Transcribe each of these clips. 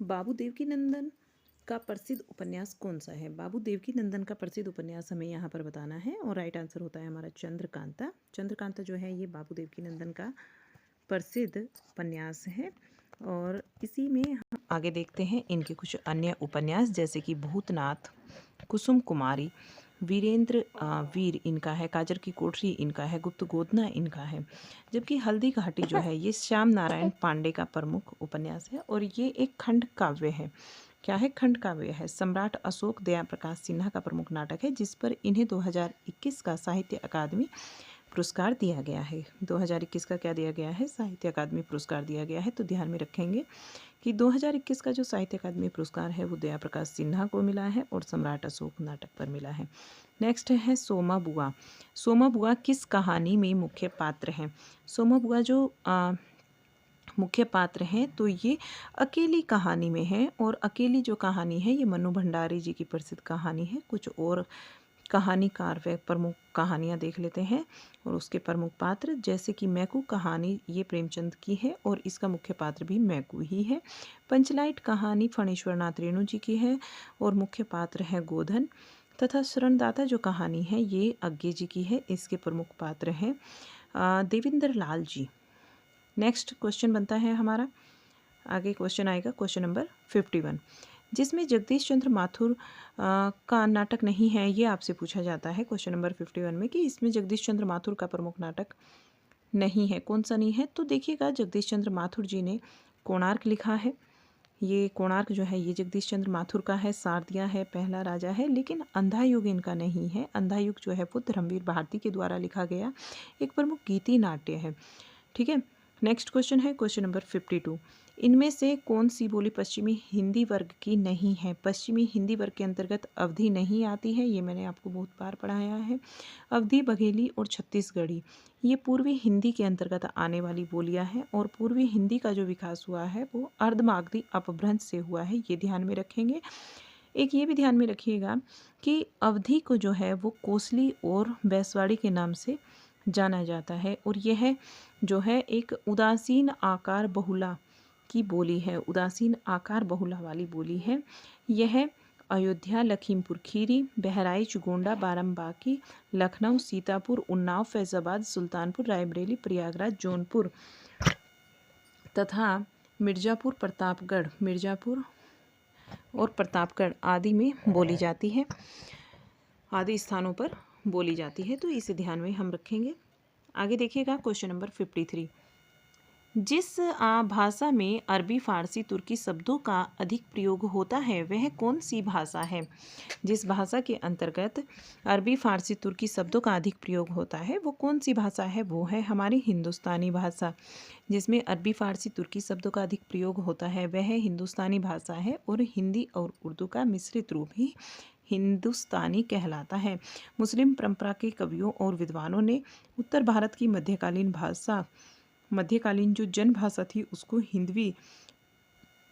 बाबू देवकीनंदन का प्रसिद्ध उपन्यास कौन सा है? बाबू देवकीनंदन का प्रसिद्ध उपन्यास हमें यहाँ पर बताना है और राइट आंसर होता है हमारा चंद्रकांता। चंद्रकांता जो है ये बाबू देवकीनंदन का प्रसिद्ध उपन्यास है। और इसी में हम आगे देखते हैं इनके कुछ अन्य उपन्यास, जैसे कि भूतनाथ, कुसुम कुमारी, वीरेंद्र वीर इनका है, काजर की कोठरी इनका है, गुप्त गोदना इनका है। जबकि हल्दी घाटी जो है ये श्याम नारायण पांडे का प्रमुख उपन्यास है और ये एक खंड काव्य है। क्या है? खंड काव्य है। सम्राट अशोक दया प्रकाश सिन्हा का प्रमुख नाटक है, जिस पर इन्हें 2021 का साहित्य अकादमी पुरस्कार दिया गया है। 2021 का क्या दिया गया है? साहित्य अकादमी पुरस्कार दिया गया है। तो ध्यान में रखेंगे कि 2021 का जो साहित्य अकादमी पुरस्कार है वो दया प्रकाश सिन्हा को मिला है और सम्राट अशोक नाटक पर मिला है। नेक्स्ट है सोमा बुआ। सोमा बुआ किस कहानी में मुख्य पात्र हैं? सोमा बुआ जो मुख्य पात्र हैं तो ये अकेली कहानी में है, और अकेली जो कहानी है ये मनु भंडारी जी की प्रसिद्ध कहानी है। कुछ और कहानीकार व प्रमुख कहानियाँ देख लेते हैं और उसके प्रमुख पात्र, जैसे कि मैकू कहानी ये प्रेमचंद की है और इसका मुख्य पात्र भी मैकू ही है। पंचलाइट कहानी फणीश्वर नाथ रेणु जी की है और मुख्य पात्र है गोधन। तथा शरणदाता जो कहानी है ये अज्ञे जी की है, इसके प्रमुख पात्र हैं देवेंद्र लाल जी। नेक्स्ट क्वेश्चन बनता है हमारा, आगे क्वेश्चन आएगा क्वेश्चन नंबर 51, जिसमें जगदीश चंद्र माथुर का नाटक नहीं है। ये आपसे पूछा जाता है क्वेश्चन नंबर 51 में कि इसमें जगदीश चंद्र माथुर का प्रमुख नाटक नहीं है, कौन सा नहीं है? तो देखिएगा, जगदीश चंद्र माथुर जी ने कोणार्क लिखा है। ये कोणार्क जो है ये जगदीश चंद्र माथुर का है। सारदिया है, पहला राजा है, लेकिन अंधा युग इनका नहीं है। अंधा युग जो है वो धर्मवीर भारती के द्वारा लिखा गया एक प्रमुख गीति नाट्य है। ठीक है। नेक्स्ट क्वेश्चन है क्वेश्चन नंबर 52, इनमें से कौन सी बोली पश्चिमी हिंदी वर्ग की नहीं है? पश्चिमी हिंदी वर्ग के अंतर्गत अवधी नहीं आती है, ये मैंने आपको बहुत बार पढ़ाया है। अवधी, बघेली और छत्तीसगढ़ी ये पूर्वी हिंदी के अंतर्गत आने वाली बोलियां हैं, और पूर्वी हिंदी का जो विकास हुआ है वो अर्धमागधी अपभ्रंश से हुआ है, ये ध्यान में रखेंगे। एक ये भी ध्यान में रखिएगा कि अवधी को जो है वो कोसली और बैसवाड़ी के नाम से जाना जाता है, और यह जो है एक उदासीन आकार बहुला की बोली है। उदासीन आकार बहुला वाली बोली है। यह अयोध्या, लखीमपुर खीरी, बहराइच, गोंडा, बाराबंकी, लखनऊ, सीतापुर, उन्नाव, फैजाबाद, सुल्तानपुर, रायबरेली, प्रयागराज, जौनपुर तथा मिर्जापुर और प्रतापगढ़ आदि में बोली जाती है, आदि स्थानों पर बोली जाती है। तो इसे ध्यान में हम रखेंगे। आगे देखिएगा क्वेश्चन नंबर 53, जिस भाषा में अरबी, फारसी, तुर्की शब्दों का अधिक प्रयोग होता है वह कौन सी भाषा है? जिस भाषा के अंतर्गत अरबी, फारसी, तुर्की शब्दों का अधिक प्रयोग होता है वो कौन सी भाषा है? वो है हमारी हिंदुस्तानी भाषा। जिसमें अरबी, फारसी, तुर्की शब्दों का अधिक प्रयोग होता है वह हिंदुस्तानी भाषा है, और हिंदी और उर्दू का मिश्रित रूप ही हिंदुस्तानी कहलाता है। मुस्लिम परंपरा के कवियों और विद्वानों ने उत्तर भारत की मध्यकालीन जो जन भाषा थी उसको हिंदवी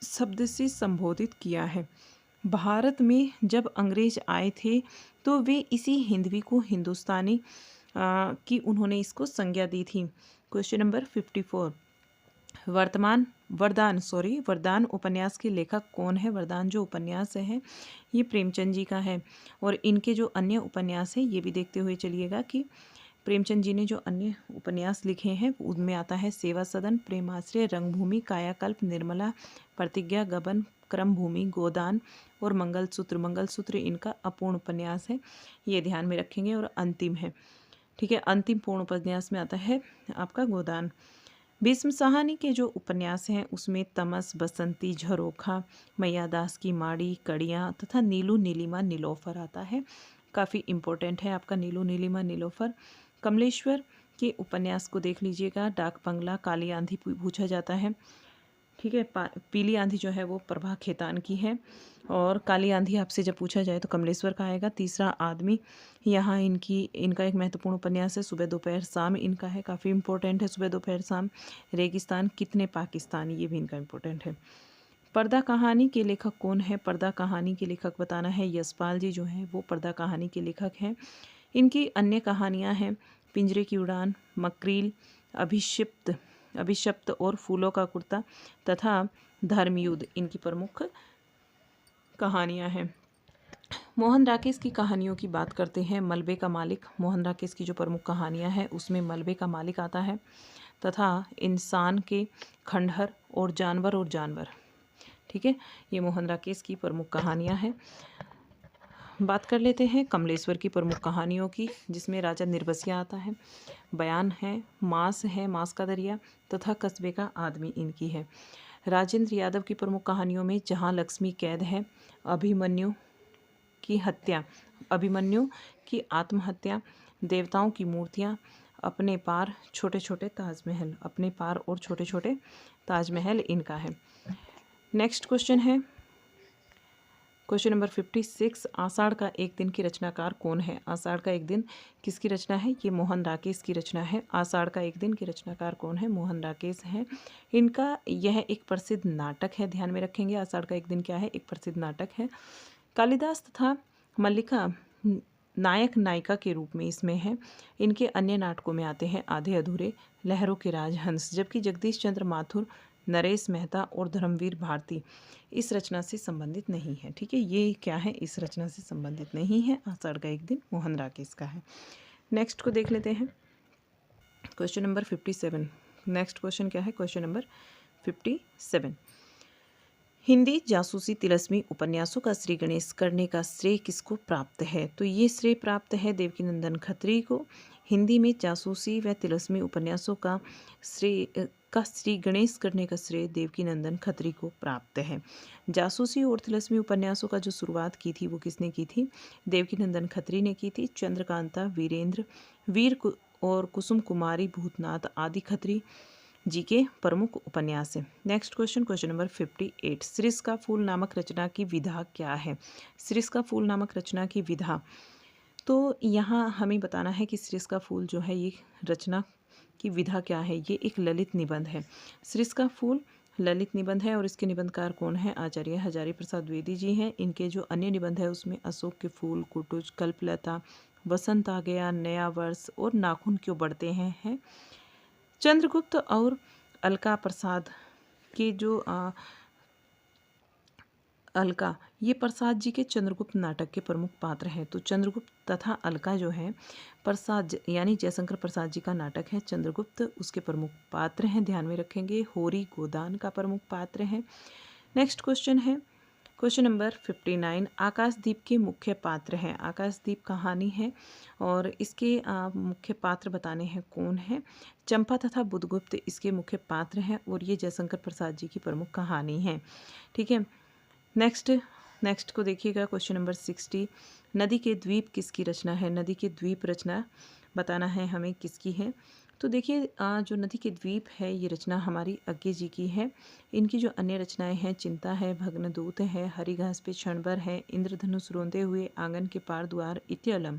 शब्द से संबोधित किया है। भारत में जब अंग्रेज आए थे तो वे इसी हिंदवी को हिंदुस्तानी की उन्होंने इसको संज्ञा दी थी। क्वेश्चन नंबर 54, वरदान उपन्यास के लेखक कौन है? वरदान जो उपन्यास है ये प्रेमचंद जी का है, और इनके जो अन्य उपन्यास हैं ये भी देखते हुए चलिएगा कि प्रेमचंद जी ने जो अन्य उपन्यास लिखे हैं उनमें आता है सेवा सदन, प्रेमाश्रय, रंगभूमि, कायाकल्प, निर्मला, प्रतिज्ञा, गबन, क्रमभूमि, गोदान और मंगलसूत्र इनका अपूर्ण उपन्यास है, ये ध्यान में रखेंगे। और अंतिम है, ठीक है, अंतिम पूर्ण उपन्यास में आता है आपका गोदान। भीष्म साहनी के जो उपन्यास हैं उसमें तमस, बसंती, झरोखा, मैयादास की माड़ी, कड़ियाँ तथा नीलू, नीलिमा, नीलोफर आता है। काफ़ी इम्पोर्टेंट है आपका नीलू, नीलिमा, नीलोफर। कमलेश्वर के उपन्यास को देख लीजिएगा। डाक बंगला, काली आंधी पूछा जाता है, ठीक है। पीली आंधी जो है वो प्रभा खेतान की है, और काली आंधी आपसे जब पूछा जाए तो कमलेश्वर का आएगा। तीसरा आदमी, यहाँ इनका एक महत्वपूर्ण उपन्यास है। सुबह दोपहर शाम इनका है, काफ़ी इंपॉर्टेंट है सुबह दोपहर शाम। रेगिस्तान, कितने पाकिस्तान, ये भी इनका इम्पोर्टेंट है। पर्दा कहानी के लेखक कौन है? पर्दा कहानी के लेखक बताना है। यशपाल जी जो हैं वो पर्दा कहानी के लेखक हैं। इनकी अन्य कहानियाँ हैं पिंजरे की उड़ान, मकरील, अभिषिप्त, अभिशप्त और फूलों का कुर्ता तथा धर्मयुद्ध इनकी प्रमुख कहानियाँ हैं। मोहन राकेश की कहानियों की बात करते हैं। मलबे का मालिक, मोहन राकेश की जो प्रमुख कहानियाँ हैं उसमें मलबे का मालिक आता है तथा इंसान के खंडहर और जानवर। ठीक है, ये मोहन राकेश की प्रमुख कहानियाँ हैं। बात कर लेते हैं कमलेश्वर की प्रमुख कहानियों की, जिसमें राजा निर्बसिया आता है, बयान है, मांस का दरिया तथा कस्बे का आदमी इनकी है। राजेंद्र यादव की प्रमुख कहानियों में जहाँ लक्ष्मी कैद है, अभिमन्यु की आत्महत्या, देवताओं की मूर्तियाँ, अपने पार और छोटे छोटे ताजमहल इनका है। नेक्स्ट क्वेश्चन है क्वेश्चन नंबर 56। आषाढ़ का एक दिन की रचनाकार कौन है? आषाढ़ का एक दिन किसकी रचना है? ये मोहन राकेश की रचना है। आषाढ़ का एक दिन की रचनाकार कौन है? मोहन राकेश हैं। इनका यह एक प्रसिद्ध नाटक है, ध्यान में रखेंगे। आषाढ़ का एक दिन क्या है? एक प्रसिद्ध नाटक है। कालिदास तथा मल्लिका नायक नायिका के रूप में इसमें है। इनके अन्य नाटकों में आते हैं आधे अधूरे, लहरों के राजहंस, जबकि जगदीश चंद्र माथुर, नरेश मेहता और धर्मवीर भारती इस रचना से संबंधित नहीं है। ठीक है, ये क्या है? इस रचना से संबंधित नहीं है। आषाढ़ का एक दिन मोहन राकेश का है। नेक्स्ट को देख लेते हैं, क्वेश्चन नंबर 57। नेक्स्ट क्वेश्चन क्या है? Question number 57। हिंदी जासूसी तिलस्मी उपन्यासों का श्री गणेश करने का श्रेय किसको प्राप्त है? तो ये श्रेय प्राप्त है देवकीनंदन खत्री को। हिंदी में जासूसी व तिलस्मी उपन्यासों का श्री गणेश करने का श्रेय देवकीनंदन खत्री को प्राप्त है। जासूसी और तिलस्मी उपन्यासों का जो शुरुआत की थी वो किसने की थी? देवकीनंदन खत्री ने की थी। चंद्रकांता, वीर और कुसुम कुमारी भूतनाथ आदि खत्री जी के प्रमुख उपन्यास है। Next question, question number 58। सृस का फूल नामक रचना की विधा क्या है? सृस का फूल नामक रचना की विधा, तो यहाँ हमें बताना है कि सृस का फूल जो है ये रचना की विधा क्या है? ये एक ललित निबंध है। सृस का फूल ललित निबंध है और इसके निबंधकार कौन है? आचार्य हजारी प्रसाद द्विवेदी जी हैं। इनके जो अन्य निबंध है उसमें अशोक के फूल, कुटुज, कल्पलता, वसंत आ गया, नया वर्ष और नाखून क्यों बढ़ते हैं। चंद्रगुप्त और अलका प्रसाद के जो अलका, ये प्रसाद जी के चंद्रगुप्त नाटक के प्रमुख पात्र हैं। तो चंद्रगुप्त तथा अलका जो है प्रसाद यानी जयशंकर प्रसाद जी का नाटक है चंद्रगुप्त, उसके प्रमुख पात्र हैं, ध्यान में रखेंगे। होरी गोदान का प्रमुख पात्र है। नेक्स्ट क्वेश्चन है क्वेश्चन नंबर 59। आकाशदीप के मुख्य पात्र हैं। आकाशदीप कहानी है और इसके मुख्य पात्र बताने हैं कौन है? चंपा तथा बुधगुप्त इसके मुख्य पात्र हैं और ये जयशंकर प्रसाद जी की प्रमुख कहानी है। ठीक है, नेक्स्ट को देखिएगा, क्वेश्चन नंबर 60। नदी के द्वीप किसकी रचना है? नदी के द्वीप रचना बताना है हमें किसकी है। तो देखिए जो नदी के द्वीप है ये रचना हमारी अज्ञे जी की है। इनकी जो अन्य रचनाएं हैं चिंता है, भग्नदूत है, हरी घास पे क्षणभर है, इंद्रधनुष रोंदे हुए, आंगन के पार द्वार इत्यलम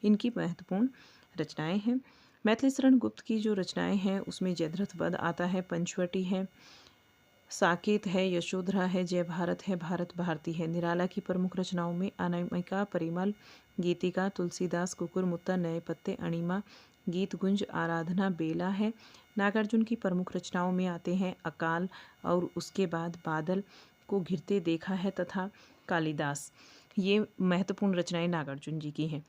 इनकी महत्वपूर्ण रचनाएं हैं। मैथिली शरण गुप्त की जो रचनाएं हैं उसमें जयद्रथ वध आता है, पंचवटी है, साकेत है, यशोधरा है, जय भारत है, भारत भारती है। निराला की प्रमुख रचनाओं में अनामिका, परिमल, गीतिका, तुलसीदास, कुकुरमुत्ता, नए पत्ते, अणिमा, गीत गुंज, आराधना, बेला है। नागार्जुन की प्रमुख रचनाओं में आते हैं अकाल और उसके बाद बादल को घिरते देखा है तथा कालिदास। ये महत्वपूर्ण रचनाएं नागार्जुन जी की हैं।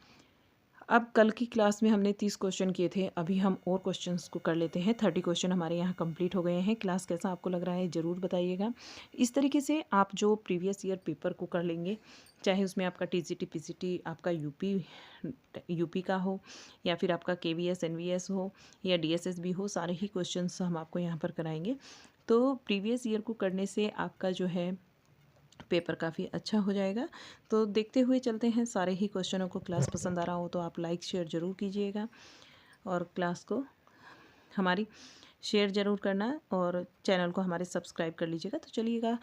अब कल की क्लास में हमने 30 क्वेश्चन किए थे, अभी हम और क्वेश्चंस को कर लेते हैं। 30 क्वेश्चन हमारे यहाँ कंप्लीट हो गए हैं। क्लास कैसा आपको लग रहा है ज़रूर बताइएगा। इस तरीके से आप जो प्रीवियस ईयर पेपर को कर लेंगे, चाहे उसमें आपका टीजीटी पीसीटी आपका यूपी का हो या फिर आपका केवीएस एनवीएस हो या डीएसएसबी हो, सारे ही क्वेश्चंस हम आपको यहाँ पर कराएंगे। तो प्रीवियस ईयर को करने से आपका जो है पेपर काफ़ी अच्छा हो जाएगा। तो देखते हुए चलते हैं सारे ही क्वेश्चनों को। क्लास पसंद आ रहा हो तो आप लाइक शेयर ज़रूर कीजिएगा और क्लास को हमारी शेयर ज़रूर करना और चैनल को हमारे सब्सक्राइब कर लीजिएगा। तो चलिएगा,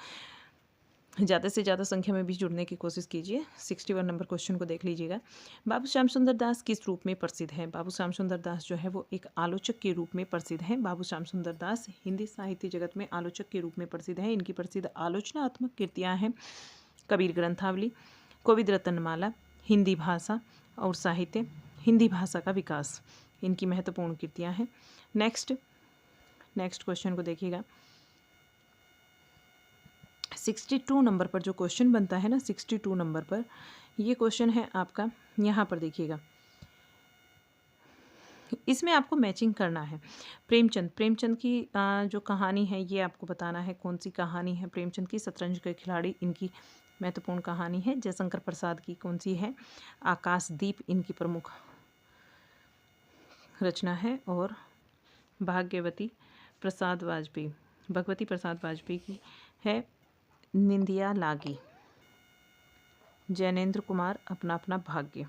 ज़्यादा से ज़्यादा संख्या में भी जुड़ने की कोशिश कीजिए। 61 नंबर क्वेश्चन को देख लीजिएगा। बाबू श्याम सुंदर दास किस रूप में प्रसिद्ध हैं? बाबू श्याम सुंदर दास जो है वो एक आलोचक के रूप में प्रसिद्ध हैं। बाबू श्याम सुंदर दास हिंदी साहित्य जगत में आलोचक के रूप में प्रसिद्ध हैं। इनकी प्रसिद्ध आलोचनात्मक कृतियाँ हैं कबीर ग्रंथावली, कोविद रत्नमाला, हिंदी भाषा और साहित्य, हिंदी भाषा का विकास, इनकी महत्वपूर्ण कृतियाँ हैं। नेक्स्ट नेक्स्ट क्वेश्चन को देखिएगा। 62 नंबर पर जो क्वेश्चन बनता है ना, 62 नंबर पर ये क्वेश्चन है आपका, यहाँ पर देखिएगा। इसमें आपको मैचिंग करना है। प्रेमचंद की जो कहानी है ये आपको बताना है कौन सी कहानी है। प्रेमचंद की शतरंज के खिलाड़ी इनकी महत्वपूर्ण कहानी है। जयशंकर प्रसाद की कौन सी है, आकाशदीप इनकी प्रमुख रचना है। और भगवती प्रसाद वाजपेयी की है निंदिया लागी। जैनेन्द्र कुमार अपना अपना भाग्य।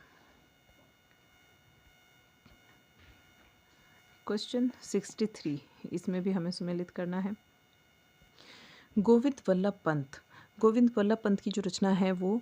क्वेश्चन 63 इसमें भी हमें सुमेलित करना है। गोविंद वल्लभ पंत की जो रचना है वो